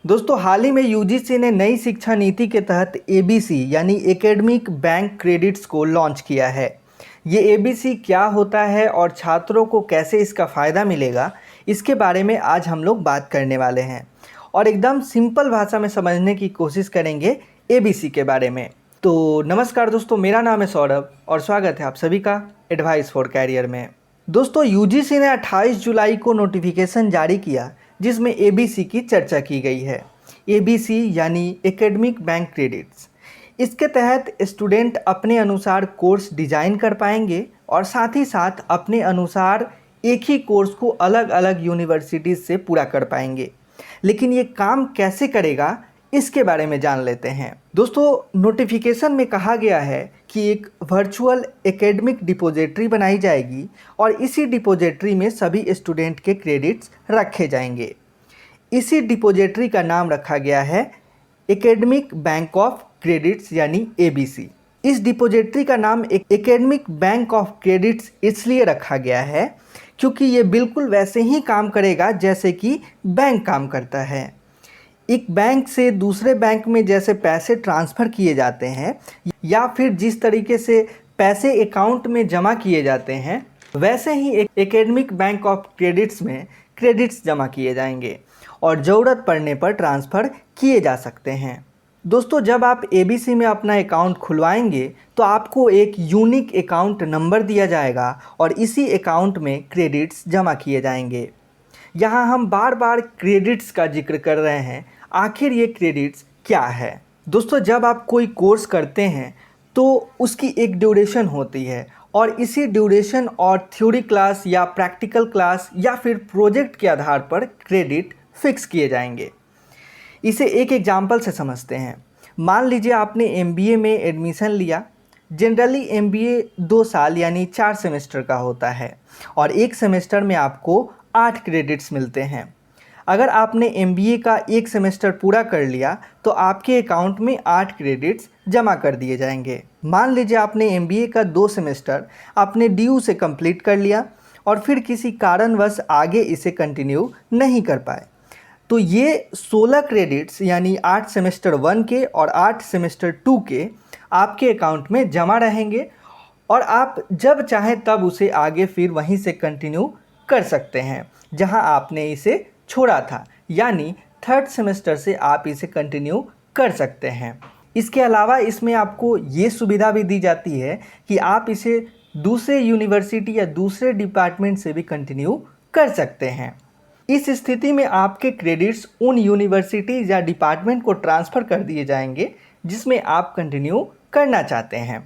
दोस्तों हाल ही में यूजीसी ने नई शिक्षा नीति के तहत एबीसी यानी एकेडमिक बैंक क्रेडिट्स को लॉन्च किया है। ये एबीसी क्या होता है और छात्रों को कैसे इसका फ़ायदा मिलेगा, इसके बारे में आज हम लोग बात करने वाले हैं और एकदम सिंपल भाषा में समझने की कोशिश करेंगे एबीसी के बारे में। तो नमस्कार दोस्तों, मेरा नाम है सौरभ और स्वागत है आप सभी का एडवाइस फॉर कैरियर में। दोस्तों यूजीसी ने 28 जुलाई को नोटिफिकेशन जारी किया जिसमें एबीसी की चर्चा की गई है। एबीसी यानी एकेडमिक बैंक क्रेडिट्स। इसके तहत स्टूडेंट अपने अनुसार कोर्स डिज़ाइन कर पाएंगे और साथ ही साथ अपने अनुसार एक ही कोर्स को अलग अलग यूनिवर्सिटीज़ से पूरा कर पाएंगे। लेकिन ये काम कैसे करेगा, इसके बारे में जान लेते हैं। दोस्तों नोटिफिकेशन में कहा गया है कि एक वर्चुअल एकेडमिक डिपॉजिटरी बनाई जाएगी और इसी डिपॉजिटरी में सभी स्टूडेंट के क्रेडिट्स रखे जाएंगे। इसी डिपॉजिटरी का नाम रखा गया है एकेडमिक बैंक ऑफ क्रेडिट्स यानी एबीसी। इस डिपॉजिटरी का नाम एकेडमिक बैंक ऑफ क्रेडिट्स इसलिए रखा गया है क्योंकि ये बिल्कुल वैसे ही काम करेगा जैसे कि बैंक काम करता है। एक बैंक से दूसरे बैंक में जैसे पैसे ट्रांसफ़र किए जाते हैं या फिर जिस तरीके से पैसे अकाउंट में जमा किए जाते हैं, वैसे ही एक एकेडमिक बैंक ऑफ क्रेडिट्स में क्रेडिट्स जमा किए जाएंगे और ज़रूरत पड़ने पर ट्रांसफ़र किए जा सकते हैं। दोस्तों जब आप एबीसी में अपना अकाउंट खुलवाएंगे तो आपको एक यूनिक अकाउंट नंबर दिया जाएगा और इसी अकाउंट में क्रेडिट्स जमा किए जाएंगे। यहाँ हम बार बार क्रेडिट्स का जिक्र कर रहे हैं, आखिर ये क्रेडिट्स क्या है। दोस्तों जब आप कोई कोर्स करते हैं तो उसकी एक ड्यूरेशन होती है और इसी ड्यूरेशन और थ्योरी क्लास या प्रैक्टिकल क्लास या फिर प्रोजेक्ट के आधार पर क्रेडिट फिक्स किए जाएंगे। इसे एक एग्जांपल से समझते हैं। मान लीजिए आपने एमबीए में एडमिशन लिया। जनरली एमबीए 2 साल यानी 4 सेमेस्टर का होता है और एक सेमेस्टर में आपको 8 क्रेडिट्स मिलते हैं। अगर आपने एमबीए का एक सेमेस्टर पूरा कर लिया तो आपके अकाउंट में 8 क्रेडिट्स जमा कर दिए जाएंगे। मान लीजिए आपने एमबीए का 2 सेमेस्टर आपने ड्यू से कंप्लीट कर लिया और फिर किसी कारणवश आगे इसे कंटिन्यू नहीं कर पाए, तो ये 16 क्रेडिट्स यानी 8 सेमेस्टर 1 के और 8 सेमेस्टर 2 के आपके अकाउंट में जमा रहेंगे और आप जब चाहें तब उसे आगे फिर वहीं से कंटिन्यू कर सकते हैं जहां आपने इसे छोड़ा था, यानी 3rd सेमेस्टर से आप इसे कंटिन्यू कर सकते हैं। इसके अलावा इसमें आपको ये सुविधा भी दी जाती है कि आप इसे दूसरे यूनिवर्सिटी या दूसरे डिपार्टमेंट से भी कंटिन्यू कर सकते हैं। इस स्थिति में आपके क्रेडिट्स उन यूनिवर्सिटीज़ या डिपार्टमेंट को ट्रांसफ़र कर दिए जाएंगे जिसमें आप कंटिन्यू करना चाहते हैं।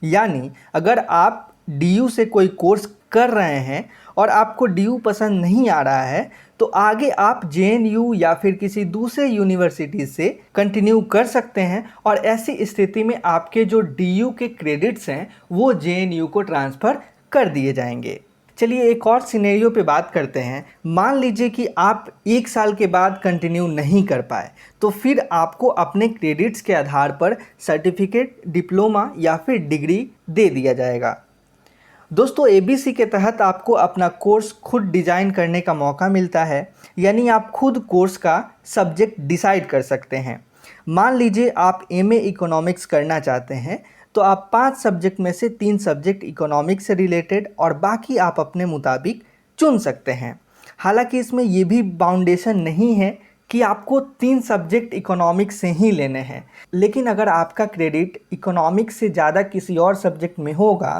यानी अगर आप डीयू से कोई कोर्स कर रहे हैं और आपको डीयू पसंद नहीं आ रहा है तो आगे आप जेएनयू या फिर किसी दूसरे यूनिवर्सिटी से कंटिन्यू कर सकते हैं और ऐसी स्थिति में आपके जो डीयू के क्रेडिट्स हैं वो जेएनयू को ट्रांसफ़र कर दिए जाएंगे। चलिए एक और सिनेरियो पे बात करते हैं। मान लीजिए कि आप 1 साल के बाद कंटिन्यू नहीं कर पाए तो फिर आपको अपने क्रेडिट्स के आधार पर सर्टिफिकेट, डिप्लोमा या फिर डिग्री दे दिया जाएगा। दोस्तों एबीसी के तहत आपको अपना कोर्स खुद डिज़ाइन करने का मौका मिलता है, यानी आप खुद कोर्स का सब्जेक्ट डिसाइड कर सकते हैं। मान लीजिए आप एमए इकोनॉमिक्स करना चाहते हैं तो आप 5 सब्जेक्ट में से 3 सब्जेक्ट इकोनॉमिक्स से रिलेटेड और बाकी आप अपने मुताबिक चुन सकते हैं। हालांकि इसमें ये भी बाउंडेशन नहीं है कि आपको 3 सब्जेक्ट इकोनॉमिक्स से ही लेने हैं, लेकिन अगर आपका क्रेडिट इकोनॉमिक्स से ज़्यादा किसी और सब्जेक्ट में होगा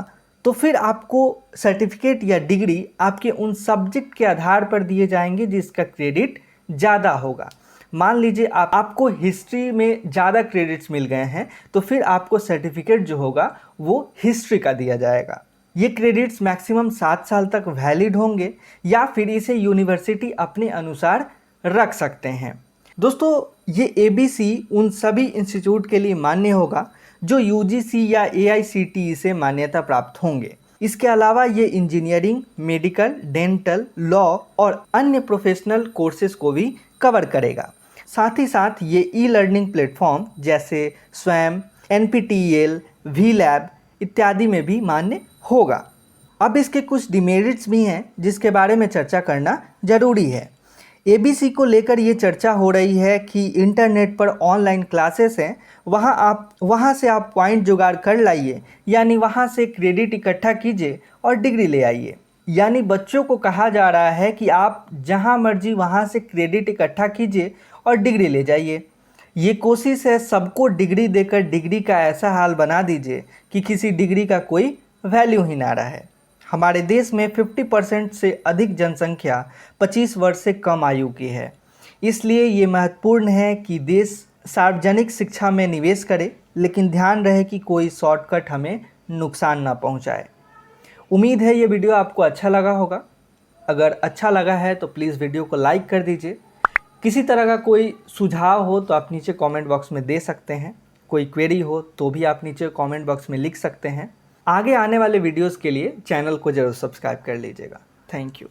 तो फिर आपको सर्टिफिकेट या डिग्री आपके उन सब्जेक्ट के आधार पर दिए जाएंगे जिसका क्रेडिट ज़्यादा होगा। मान लीजिए आपको हिस्ट्री में ज़्यादा क्रेडिट्स मिल गए हैं तो फिर आपको सर्टिफिकेट जो होगा वो हिस्ट्री का दिया जाएगा। ये क्रेडिट्स मैक्सिमम 7 साल तक वैलिड होंगे या फिर इसे यूनिवर्सिटी अपने अनुसार रख सकते हैं। दोस्तों ये एबीसी उन सभी इंस्टीट्यूट के लिए मान्य होगा जो यूजीसी या एआईसीटीई से मान्यता प्राप्त होंगे। इसके अलावा ये इंजीनियरिंग, मेडिकल, डेंटल, लॉ और अन्य प्रोफेशनल कोर्सेज को भी कवर करेगा। साथ ही साथ ये ई लर्निंग प्लेटफॉर्म जैसे स्वयं, एनपीटीईएल, वी लैब इत्यादि में भी मान्य होगा। अब इसके कुछ डिमेरिट्स भी हैं जिसके बारे में चर्चा करना ज़रूरी है। एबीसी को लेकर ये चर्चा हो रही है कि इंटरनेट पर ऑनलाइन क्लासेस हैं, वहाँ से आप पॉइंट जुगाड़ कर लाइए, यानी वहाँ से क्रेडिट इकट्ठा कीजिए और डिग्री ले आइए। यानी बच्चों को कहा जा रहा है कि आप जहाँ मर्जी वहाँ से क्रेडिट इकट्ठा कीजिए और डिग्री ले जाइए। ये कोशिश है सबको डिग्री देकर डिग्री का ऐसा हाल बना दीजिए कि किसी डिग्री का कोई वैल्यू ही ना रहे। हमारे देश में 50% से अधिक जनसंख्या 25 वर्ष से कम आयु की है। इसलिए ये महत्वपूर्ण है कि देश सार्वजनिक शिक्षा में निवेश करे, लेकिन ध्यान रहे कि कोई शॉर्टकट हमें नुकसान ना पहुंचाए। उम्मीद है ये वीडियो आपको अच्छा लगा होगा। अगर अच्छा लगा है तो प्लीज़ वीडियो को लाइक कर दीजिए। किसी तरह का कोई सुझाव हो तो आप नीचे कमेंट बॉक्स में दे सकते हैं। कोई क्वेरी हो तो भी आप नीचे कमेंट बॉक्स में लिख सकते हैं। आगे आने वाले वीडियोस के लिए चैनल को ज़रूर सब्सक्राइब कर लीजिएगा। Thank you.